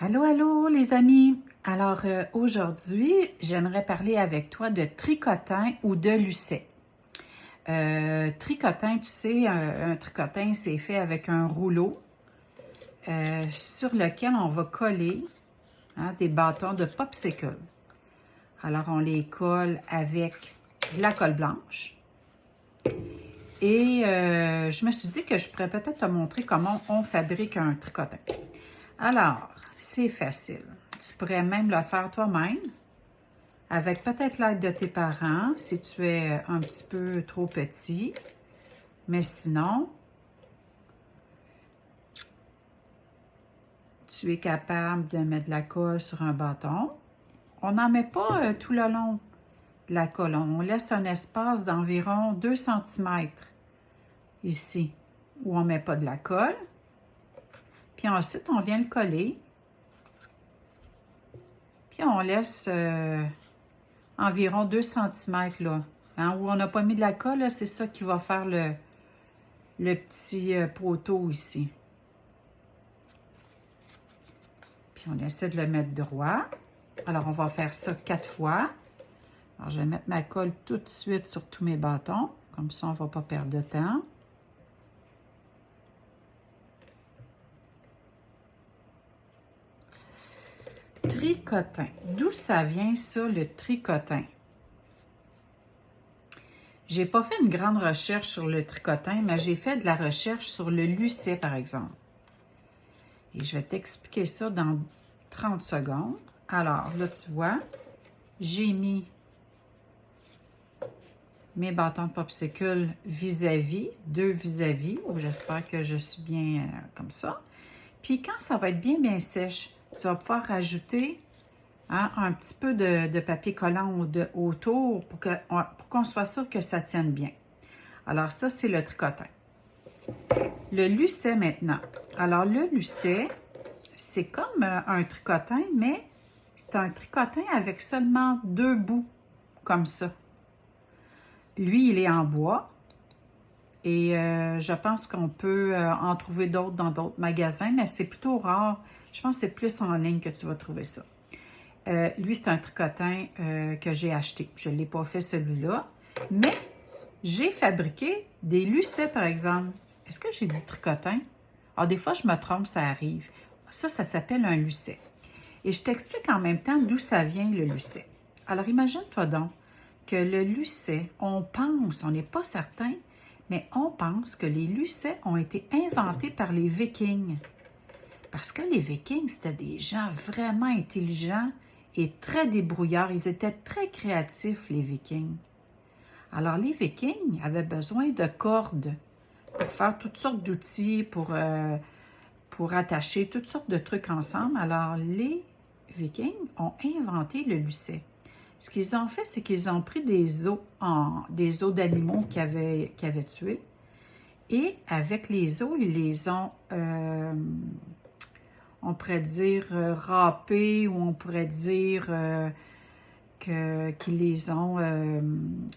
Allô, allô les amis! Alors aujourd'hui, j'aimerais parler avec toi de tricotin ou de lucet. Tricotin, tu sais, un tricotin, c'est fait avec un rouleau sur lequel on va coller des bâtons de popsicle. Alors, on les colle avec de la colle blanche. Et je me suis dit que je pourrais peut-être te montrer comment on fabrique un tricotin. Alors, c'est facile. Tu pourrais même le faire toi-même, avec peut-être l'aide de tes parents, si tu es un petit peu trop petit. Mais sinon, tu es capable de mettre de la colle sur un bâton. On n'en met pas tout le long de la colle. On laisse un espace d'environ 2 cm ici, où on ne met pas de la colle. Puis ensuite, on vient le coller. Puis on laisse environ 2 cm là. Où on n'a pas mis de la colle, c'est ça qui va faire le petit poteau ici. Puis on essaie de le mettre droit. Alors on va faire ça 4 fois. Alors je vais mettre ma colle tout de suite sur tous mes bâtons. Comme ça, on ne va pas perdre de temps. Tricotin. D'où ça vient, ça, le tricotin? J'ai pas fait une grande recherche sur le tricotin, mais j'ai fait de la recherche sur le lucet, par exemple. Et je vais t'expliquer ça dans 30 secondes. Alors, là, tu vois, j'ai mis mes bâtons de popsicle vis-à-vis, deux vis-à-vis. J'espère que je suis bien comme ça. Puis, quand ça va être bien sèche, tu vas pouvoir rajouter un petit peu de papier collant autour pour qu'on soit sûr que ça tienne bien. Alors ça, c'est le tricotin. Le lucet maintenant. Alors le lucet, c'est comme un tricotin, mais c'est un tricotin avec seulement 2 bouts, comme ça. Lui, il est en bois. Et je pense qu'on peut en trouver d'autres dans d'autres magasins, mais c'est plutôt rare. Je pense que c'est plus en ligne que tu vas trouver ça. Lui, c'est un tricotin que j'ai acheté. Je ne l'ai pas fait celui-là, mais j'ai fabriqué des lucets, par exemple. Est-ce que j'ai dit tricotin? Alors, des fois, je me trompe, ça arrive. Ça s'appelle un lucet. Et je t'explique en même temps d'où ça vient, le lucet. Alors, imagine-toi donc que le lucet, on pense, on n'est pas certain, mais on pense que les lucets ont été inventés par les Vikings. Parce que les Vikings, c'était des gens vraiment intelligents et très débrouillards. Ils étaient très créatifs, les Vikings. Alors, les Vikings avaient besoin de cordes pour faire toutes sortes d'outils, pour attacher toutes sortes de trucs ensemble. Alors, les Vikings ont inventé le lucet. Ce qu'ils ont fait, c'est qu'ils ont pris des os d'animaux qu'ils avaient tués. Et avec les os, ils les ont... on pourrait dire râpés, ou on pourrait dire qu'ils les ont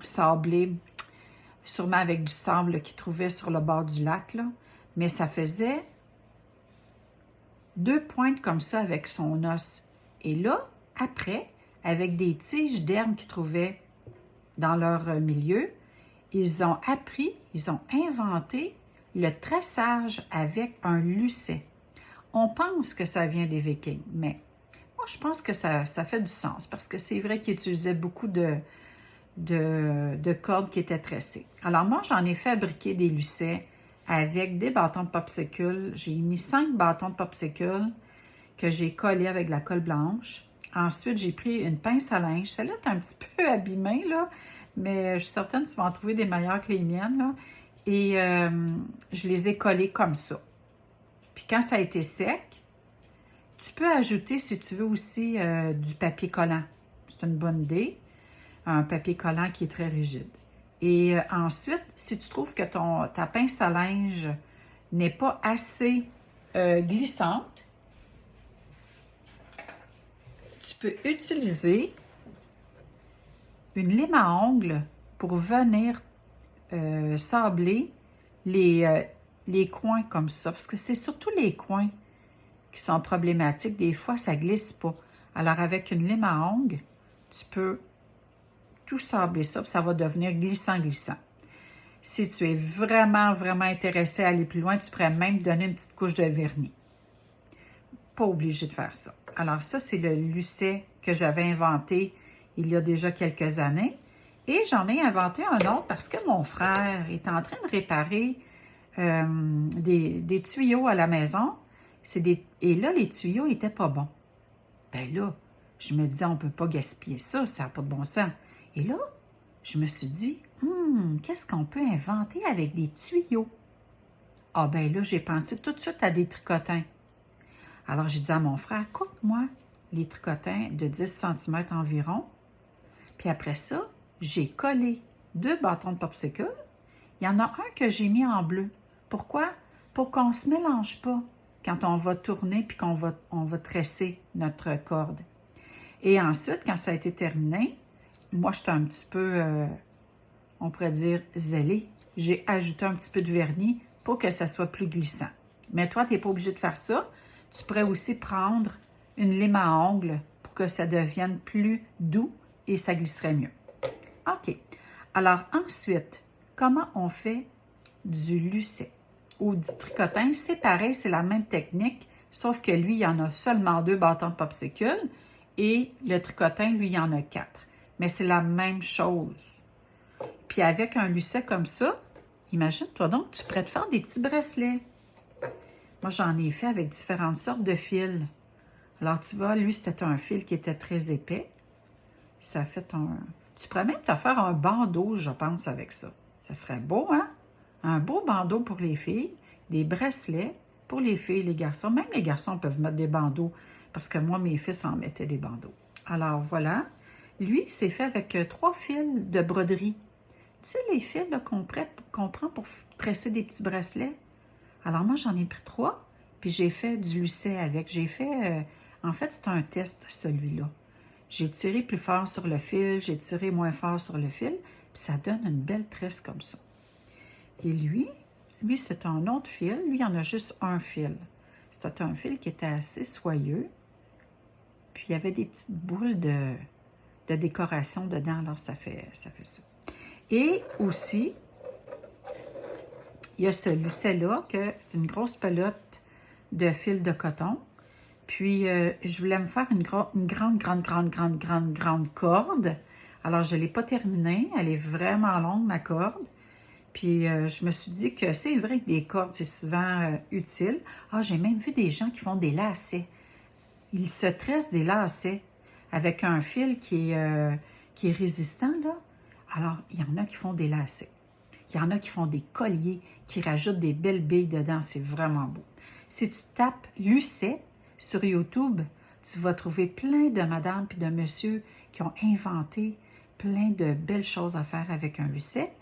sablés, sûrement avec du sable qu'ils trouvaient sur le bord du lac, là. Mais ça faisait 2 pointes comme ça avec son os. Et là, après, avec des tiges d'herbe qu'ils trouvaient dans leur milieu, ils ont appris, ils ont inventé le tressage avec un lucet. On pense que ça vient des Vikings, mais moi, je pense que ça fait du sens parce que c'est vrai qu'ils utilisaient beaucoup de cordes qui étaient tressées. Alors moi, j'en ai fabriqué des lucets avec des bâtons de popsicle. J'ai mis 5 bâtons de popsicle que j'ai collés avec de la colle blanche. Ensuite, j'ai pris une pince à linge. Celle-là est un petit peu abîmée, là, mais je suis certaine que tu vas en trouver des meilleures que les miennes, là. Et je les ai collés comme ça. Puis quand ça a été sec, tu peux ajouter, si tu veux aussi, du papier collant. C'est une bonne idée. Un papier collant qui est très rigide. Et ensuite, si tu trouves que ta pince à linge n'est pas assez glissante, tu peux utiliser une lime à ongles pour venir sabler les coins comme ça. Parce que c'est surtout les coins qui sont problématiques, des fois, ça glisse pas. Alors, avec une lime à ongles, tu peux tout sabler ça, puis ça va devenir glissant-glissant. Si tu es vraiment, vraiment intéressé à aller plus loin, tu pourrais même donner une petite couche de vernis. Pas obligé de faire ça. Alors ça, c'est le lucet que j'avais inventé il y a déjà quelques années. Et j'en ai inventé un autre parce que mon frère est en train de réparer des tuyaux à la maison. Et là, les tuyaux n'étaient pas bons. Ben là, je me disais, on ne peut pas gaspiller ça, ça n'a pas de bon sens. Et là, je me suis dit, qu'est-ce qu'on peut inventer avec des tuyaux? Ah ben là, j'ai pensé tout de suite à des tricotins. Alors, j'ai dit à mon frère, coupe-moi les tricotins de 10 cm environ. Puis après ça, j'ai collé 2 bâtons de popsicle. Il y en a un que j'ai mis en bleu. Pourquoi? Pour qu'on ne se mélange pas quand on va tourner puis qu'on va tresser notre corde. Et ensuite, quand ça a été terminé, moi, j'étais un petit peu, on pourrait dire, zélée. J'ai ajouté un petit peu de vernis pour que ça soit plus glissant. Mais toi, tu n'es pas obligé de faire ça. Tu pourrais aussi prendre une lime à ongles pour que ça devienne plus doux et ça glisserait mieux. OK. Alors ensuite, comment on fait du lucet ou du tricotin? C'est pareil, c'est la même technique, sauf que lui, il y en a seulement 2 bâtons de popsicle et le tricotin, lui, il y en a 4. Mais c'est la même chose. Puis avec un lucet comme ça, imagine-toi donc, tu pourrais te faire des petits bracelets. Moi, j'en ai fait avec différentes sortes de fils. Alors, tu vois, lui, c'était un fil qui était très épais. Ça fait un... Tu pourrais même te faire un bandeau, je pense, avec ça. Ça serait beau, hein? Un beau bandeau pour les filles, des bracelets pour les filles et les garçons. Même les garçons peuvent mettre des bandeaux, parce que moi, mes fils en mettaient des bandeaux. Alors, voilà. Lui, c'est fait avec 3 fils de broderie. Tu sais, les fils qu'on prend pour tresser des petits bracelets? Alors, moi, j'en ai pris 3, puis j'ai fait du lucet avec. J'ai fait... en fait, c'est un test, celui-là. J'ai tiré plus fort sur le fil, j'ai tiré moins fort sur le fil, puis ça donne une belle tresse comme ça. Et lui, c'est un autre fil. Lui, il y en a juste un fil. C'était un fil qui était assez soyeux. Puis, il y avait des petites boules de décoration dedans. Alors, ça fait ça. Et aussi, il y a ce lucet-là, que c'est une grosse pelote de fil de coton. Puis, je voulais me faire une grande corde. Alors, je ne l'ai pas terminée. Elle est vraiment longue, ma corde. Puis, je me suis dit que c'est vrai que des cordes, c'est souvent utile. Ah, j'ai même vu des gens qui font des lacets. Ils se tressent des lacets avec un fil qui est résistant, là. Alors, il y en a qui font des lacets. Il y en a qui font des colliers, qui rajoutent des belles billes dedans. C'est vraiment beau. Si tu tapes lucet sur YouTube, tu vas trouver plein de madames et de messieurs qui ont inventé plein de belles choses à faire avec un lucet.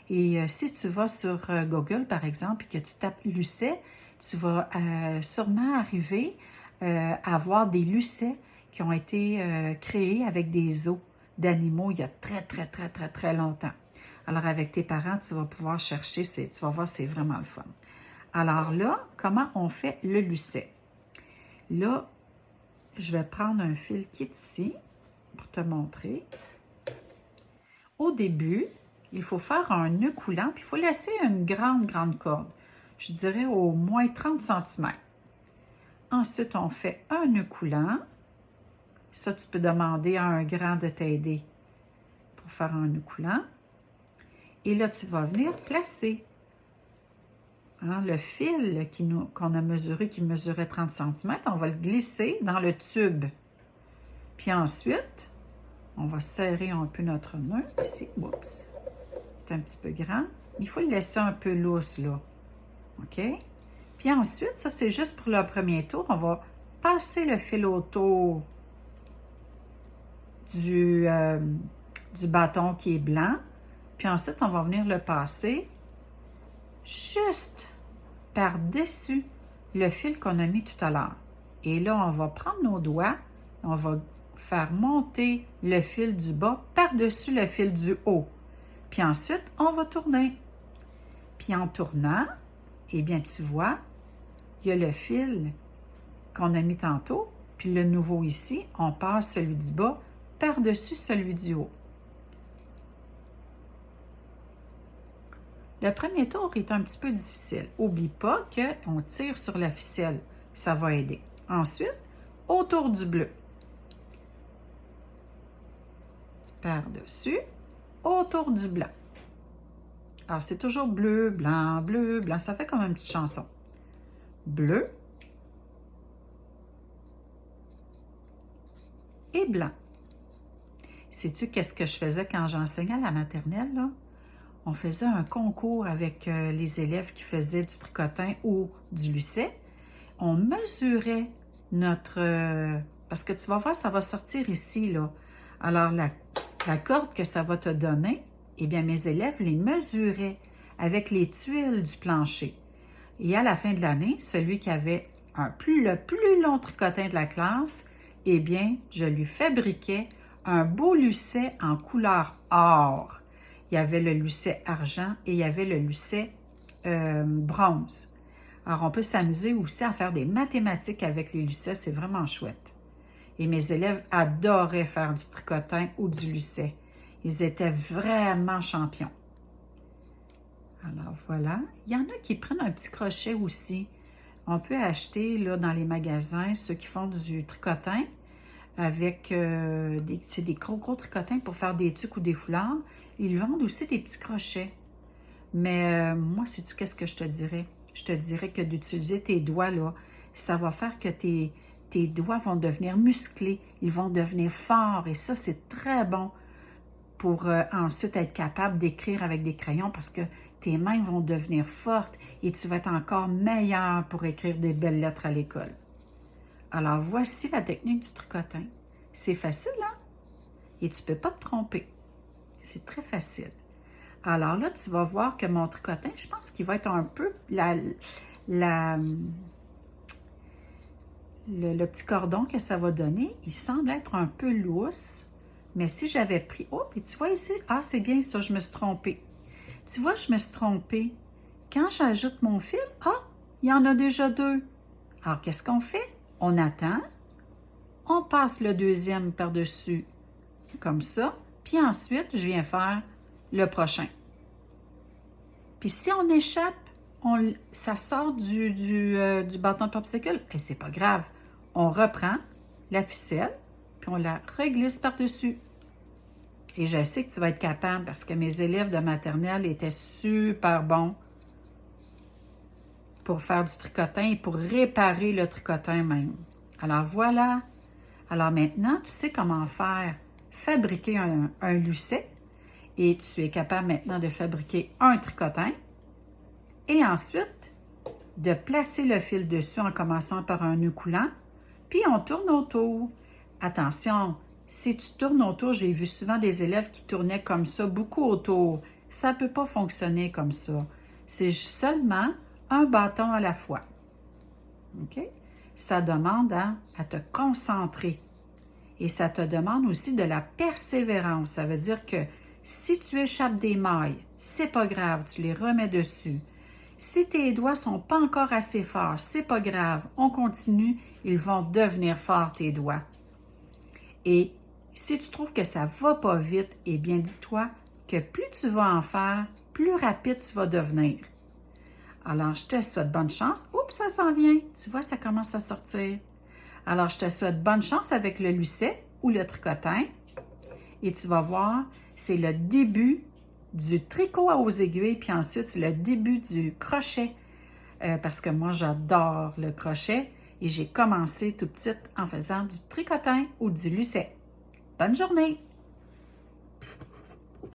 Et si tu vas sur Google, par exemple, et que tu tapes lucet, tu vas sûrement arriver à voir des lucets qui ont été créés avec des os d'animaux il y a très longtemps. Alors, avec tes parents, tu vas pouvoir chercher, tu vas voir, c'est vraiment le fun. Alors là, comment on fait le lucet? Là, je vais prendre un fil qui est ici pour te montrer. Au début, il faut faire un nœud coulant, puis il faut laisser une grande corde. Je dirais au moins 30 cm. Ensuite, on fait un nœud coulant. Ça, tu peux demander à un grand de t'aider pour faire un nœud coulant. Et là, tu vas venir placer le fil qu'on a mesuré, qui mesurait 30 cm. On va le glisser dans le tube. Puis ensuite, on va serrer un peu notre nœud ici. Oups! C'est un petit peu grand. Mais il faut le laisser un peu lousse, là. OK? Puis ensuite, ça, c'est juste pour le premier tour. On va passer le fil autour du bâton qui est blanc. Puis ensuite, on va venir le passer juste par-dessus le fil qu'on a mis tout à l'heure. Et là, on va prendre nos doigts, on va faire monter le fil du bas par-dessus le fil du haut. Puis ensuite, on va tourner. Puis en tournant, eh bien, tu vois, il y a le fil qu'on a mis tantôt, puis le nouveau ici, on passe celui du bas par-dessus celui du haut. Le premier tour est un petit peu difficile. N'oublie pas qu'on tire sur la ficelle. Ça va aider. Ensuite, autour du bleu. Par-dessus, autour du blanc. Alors, c'est toujours bleu, blanc, bleu, blanc. Ça fait comme une petite chanson. Bleu et blanc. Sais-tu qu'est-ce que je faisais quand j'enseignais à la maternelle, là? On faisait un concours avec les élèves qui faisaient du tricotin ou du lucet. On mesurait notre... parce que tu vas voir, ça va sortir ici, là. Alors, la corde que ça va te donner, eh bien, mes élèves les mesuraient avec les tuiles du plancher. Et à la fin de l'année, celui qui avait le plus long tricotin de la classe, eh bien, je lui fabriquais un beau lucet en couleur or. Il y avait le lucet argent et il y avait le lucet bronze. Alors, on peut s'amuser aussi à faire des mathématiques avec les lucets, c'est vraiment chouette. Et mes élèves adoraient faire du tricotin ou du lucet. Ils étaient vraiment champions. Alors, voilà. Il y en a qui prennent un petit crochet aussi. On peut acheter là, dans les magasins, ceux qui font du tricotin, avec des gros tricotins pour faire des tuques ou des foulards. Ils vendent aussi des petits crochets. Mais moi, sais-tu qu'est-ce que je te dirais? Je te dirais que d'utiliser tes doigts, là, ça va faire que tes doigts vont devenir musclés. Ils vont devenir forts. Et ça, c'est très bon pour ensuite être capable d'écrire avec des crayons parce que tes mains vont devenir fortes et tu vas être encore meilleur pour écrire des belles lettres à l'école. Alors, voici la technique du tricotin. C'est facile, hein? Et tu ne peux pas te tromper. C'est très facile. Alors là, tu vas voir que mon tricotin, je pense qu'il va être un peu... Le petit cordon que ça va donner, il semble être un peu lousse. Mais si j'avais pris... Oh, puis tu vois ici, ah, c'est bien ça, je me suis trompée. Tu vois, je me suis trompée. Quand j'ajoute mon fil, ah, il y en a déjà deux. Alors, qu'est-ce qu'on fait? On attend, on passe le deuxième par-dessus, comme ça, puis ensuite, je viens faire le prochain. Puis si on échappe, ça sort du bâton de popsicle, et c'est pas grave. On reprend la ficelle, puis on la reglisse par-dessus. Et je sais que tu vas être capable parce que mes élèves de maternelle étaient super bons pour faire du tricotin et pour réparer le tricotin même. Alors voilà. Alors maintenant, tu sais comment fabriquer un lucet et tu es capable maintenant de fabriquer un tricotin et ensuite de placer le fil dessus en commençant par un nœud coulant, puis on tourne autour. Attention, si tu tournes autour, j'ai vu souvent des élèves qui tournaient comme ça, beaucoup autour. Ça ne peut pas fonctionner comme ça. C'est seulement un bâton à la fois. OK? Ça demande à te concentrer. Et ça te demande aussi de la persévérance. Ça veut dire que si tu échappes des mailles, c'est pas grave, tu les remets dessus. Si tes doigts sont pas encore assez forts, c'est pas grave, on continue, ils vont devenir forts tes doigts. Et si tu trouves que ça va pas vite, eh bien dis-toi que plus tu vas en faire, plus rapide tu vas devenir. Alors, je te souhaite bonne chance. Oups, ça s'en vient. Tu vois, ça commence à sortir. Alors, je te souhaite bonne chance avec le lucet ou le tricotin. Et tu vas voir, c'est le début du tricot aux aiguilles, puis ensuite, c'est le début du crochet. Parce que moi, j'adore le crochet. Et j'ai commencé tout petite en faisant du tricotin ou du lucet. Bonne journée!